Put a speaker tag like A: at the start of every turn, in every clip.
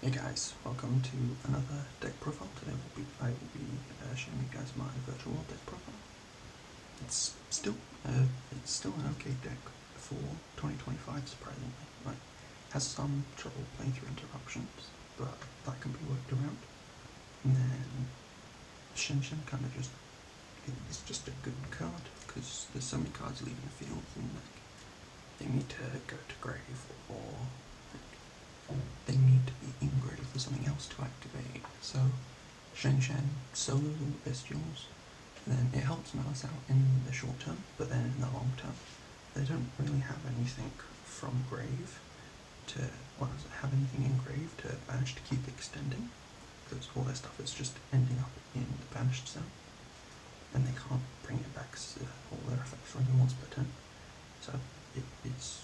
A: Hey guys, welcome to another deck profile. Today I will be showing you guys my virtual world deck profile. It's still an okay deck for 2025, surprisingly. Like, has some trouble playing through interruptions, but that can be worked around. And then Shen Shen kind of it's just a good card because there's so many cards leaving the field and like they need to go to grave or they need to be in grave for something else to activate. So Shen Shen solos all the bestials, and then it helps Malice out in the short term, but then in the long term, they don't really have anything from grave to have anything in grave to manage to keep extending, because all their stuff is just ending up in the banished zone, and they can't bring it back all their effects only once per turn. So it's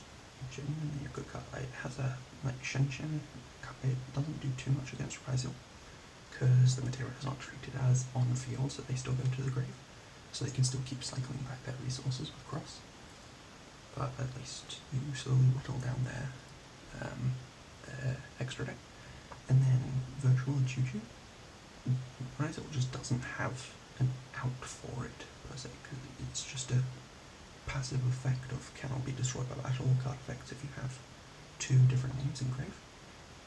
A: genuinely a good card. It has a Shen Shen. It doesn't do too much against Ryzel because the material is not treated as on the field, so they still go to the grave, so they can still keep cycling back their resources with cross. But at least you slowly whittle down their extra deck. And then virtual Juju, Ryzel just doesn't have an out for it per se, because it's just a passive effect of cannot be destroyed by battle card effects if you have two different names in grave,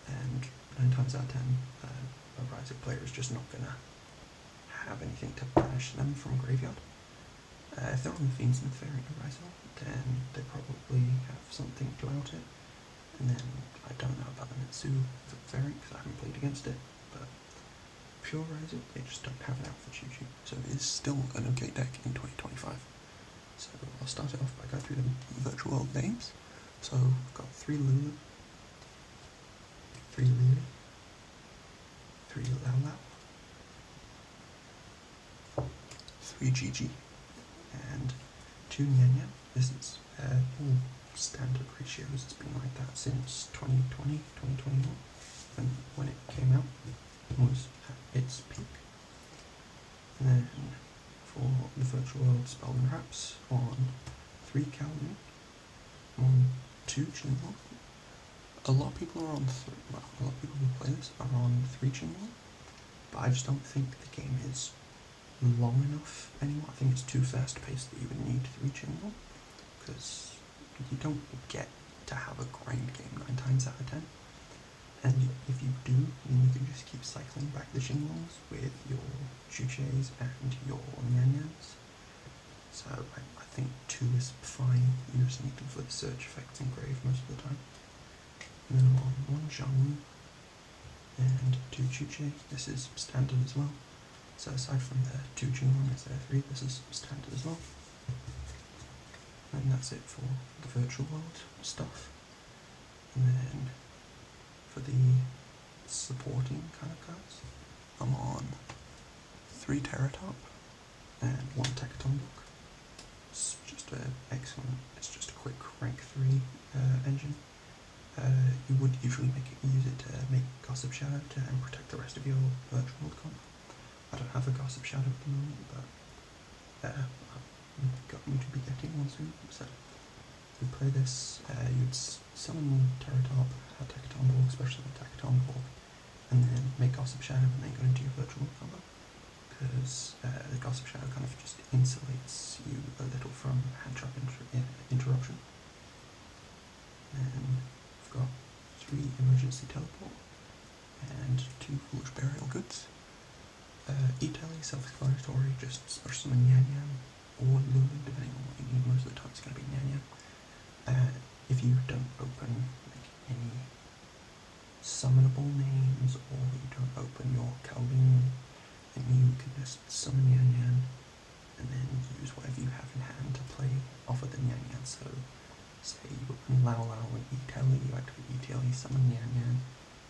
A: and 9 times out of 10 a Ryzel player is just not gonna have anything to banish them from graveyard. If they're on the Fiendsmith variant of Ryzel, then they probably have something to out it, and then I don't know about the Mitsu variant because I haven't played against it, but pure Ryzel, they just don't have it out for Juju, so it is still an okay deck in 2025. So I'll start it off by going through the virtual world names. So I've got 3 Lulu, 3 Lily, 3 Lao Lao, 3 Gigi, and 2 Nyan Nyan. This is all standard ratios. It's been like that since 2020, 2021, and when it came out, it was at its peak. And then for the virtual world spell and wraps on 3 Calvin, on 2 Chinwon. A lot of people are on a lot of people who play this are on 3 Chinwon, but I just don't think the game is long enough anymore. I think it's too fast paced that you would need 3 Chinwon, because you don't get to have a grind game 9 times out of 10. And if you do, then you can just keep cycling back the Xinglongs with your Chuches and your Nyan Nyans. So I think 2 is fine. You just need them for the search effects in grave most of the time. And then on 1 Xiangwu and 2 Chuche, this is standard as well. So aside from the 2 Xinglong as there 3, this is standard as well. And that's it for the virtual world stuff. And then for the supporting kind of cards, I'm on 3 Terratop and 1 Tekatonbook. It's just excellent. It's just a quick rank 3 engine. You would usually use it to make Gossip Shadow and protect the rest of your virtual world comp. I don't have a Gossip Shadow at the moment, but I'm going to be getting one soon. So you play this, you'd summon Terratop, Tekatonbook, especially the Tekatonbook, and then make Gossip Shadow and then go into your virtual world combo, because the Gossip Shadow kind of just insulates you a little from hand trap interruption. And I've got 3 Emergency Teleport and 2 Foolish Burial Goods. E-Tele, self-explanatory, just special summon Nyan Nyan or Lulu, depending on what you need. Most of the time it's going to be Nyan Nyan. If you don't open like any summonable names, or you don't open your Calvin, then you can just summon Nyan Nyan and then use whatever you have in hand to play off of the Nyan Nyan. So say you open Lao Lao and E-Tele, you activate E-Tele, summon Nyan Nyan,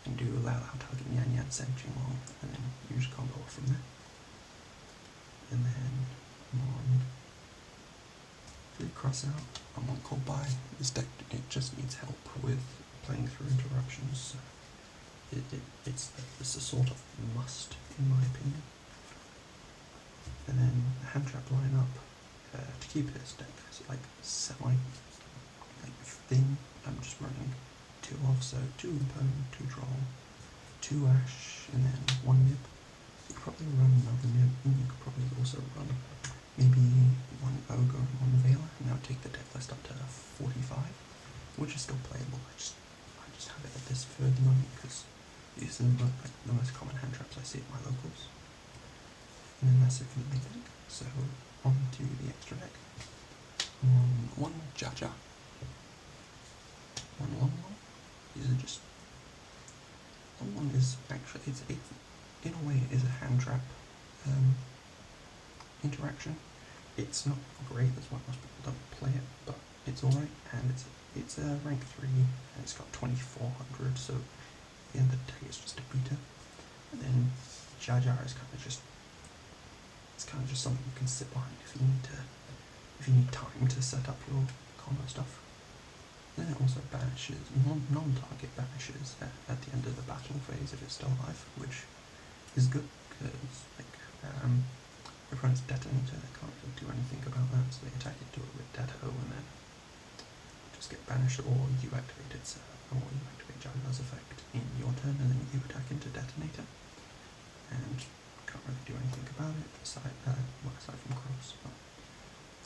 A: and do Lao Lao target Nyan Nyan, send Xinglong, and then use combo from there. And then I'm on 3 Crossout, I'm on Cold Buy. This deck, it just needs help with playing through interruptions. So it's a sort of must, in my opinion. And then the hand trap lineup, to keep this deck like semi thin, I'm just running 2 off, so 2 Imperm, 2 Droll, 2 Ash and then 1 Nib. You could probably run another Nib, and you could probably also run maybe 1 Ogre and 1 Veiler, and that would take the deck list up to 45, which is still playable. I just have it at this for the moment because these are like the most common hand traps I see at my locals. And then that's it for the main deck. So on to the extra deck. 1 Jaja, 1 Long Long. These are just Long Long is actually it's in a way it is a hand trap interaction. It's not great, that's why most people don't play it, but it's alright, and it's a rank 3 and it's got 2400, so at the end of the day it's just a beta. And then Jar Jar is kind of just something you can sit behind if you need time to set up your combo stuff. Then it also banishes non-target banishes at the end of the battle phase if it's still alive, which is good because like your opponent's detonator, they can't really do anything about that, so they attack it, do it with Deto, and then just get banished, or you activate Jar Jar's effect in your turn, and then you attack into detonator, and can't really do anything about it aside from cross, but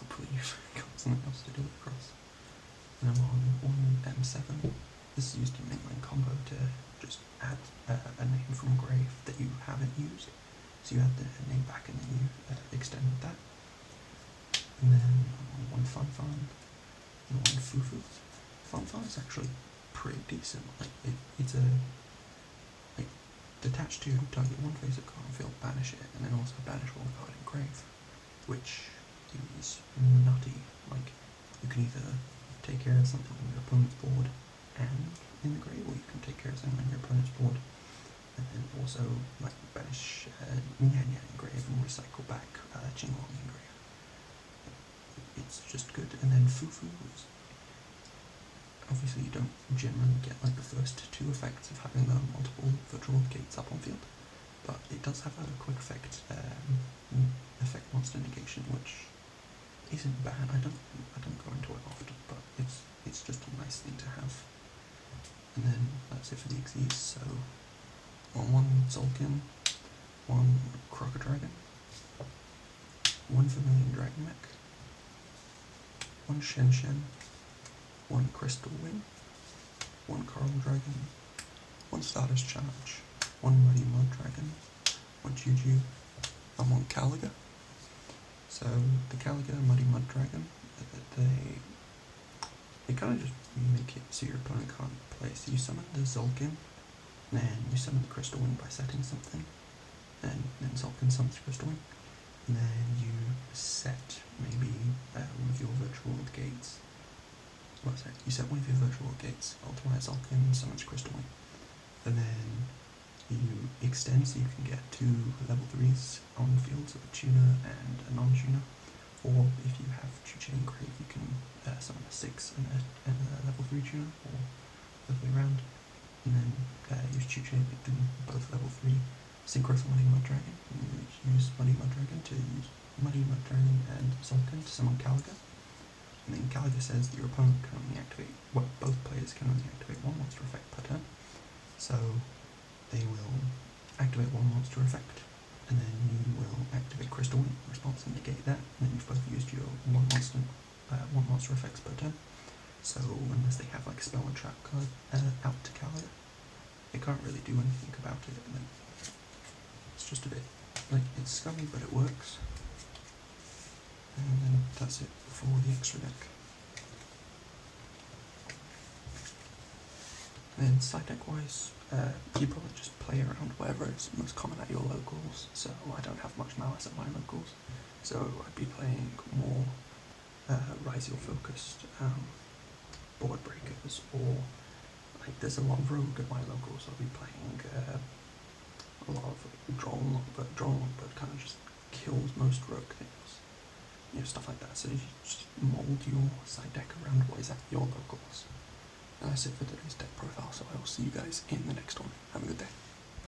A: hopefully you've got something else to do with cross. And I'm on 1 M7. This is used in mainline combo to just add a name from grave that you haven't used. So you add the name back and then you extend with that. And then I'm on 1 Fun Fun and 1 Fufu. Fun Fun is actually pretty decent. Like it's detached to target 1 face of card and field, banish it, and then also banish 1 card in grave, which is nutty. Like you can either take care of something on your opponent's board and in the grave, or you can take care of something on your opponent's board and then also like banish Nian Nian in grave and recycle back Qinglong in grave. It's just good. And then Fufu is obviously you don't generally get like the first 2 effects of having the multiple virtual gates up on field, but it does have a quick effect monster negation, which isn't bad. I don't go into it often, but it's just a nice thing to have. And then that's it for the XEs. So on 1 Zolkin, 1 Crocodragon, 1 Vermilion Dragon Mech, 1 Shen Shen, 1 Crystal Wing, 1 Coral Dragon, 1 Stardust Charge, 1 Muddy Mud Dragon, 1 Juju, and 1 Caliga. So the Caliga Muddy Mud Dragon, they kind of just make it so your opponent can't play. So you summon the Zolkin, then you summon the Crystal Wing by setting something, and then Zolkin summons Crystal Wing, and then you set maybe one of your virtual gates. You set one of your virtual gates, ultimate Zolkin summons Crystal Wing, and then you extend so you can get 2 level 3s on the field, so a tuner and a non-tuner, or if you have Chuche and Grave, you can summon a 6 and a level 3 tuner, or the other way around, and then use Chuche and both level 3 Synchro for Muddy Mud Dragon, and use Muddy Mud Dragon to use Muddy Mud Dragon and Zolkin to summon Caliga. And then Caliga says that your opponent can only activate, both players can only activate 1 monster effect per turn, so they will activate 1 monster effect, and then you will activate Crystal Wing in response and negate that, and then you've both used your 1 monster effects per turn. So unless they have like spell and trap card out to Caliga, they can't really do anything about it. Like, it's just a bit like it's scummy, but it works. And then that's it for the extra deck. Then side deck wise, you probably just play around whatever is most common at your locals. So I don't have much malice at my locals, so I'd be playing more Ryziel focused board breakers, or like there's a lot of rogue at my locals, so I'll be playing a lot of Droll Longbird kind of just kills most rogue things, stuff like that. So you just mold your side deck around what is at your locals. And that's it for today's deck profile, so I will see you guys in the next one. Have a good day.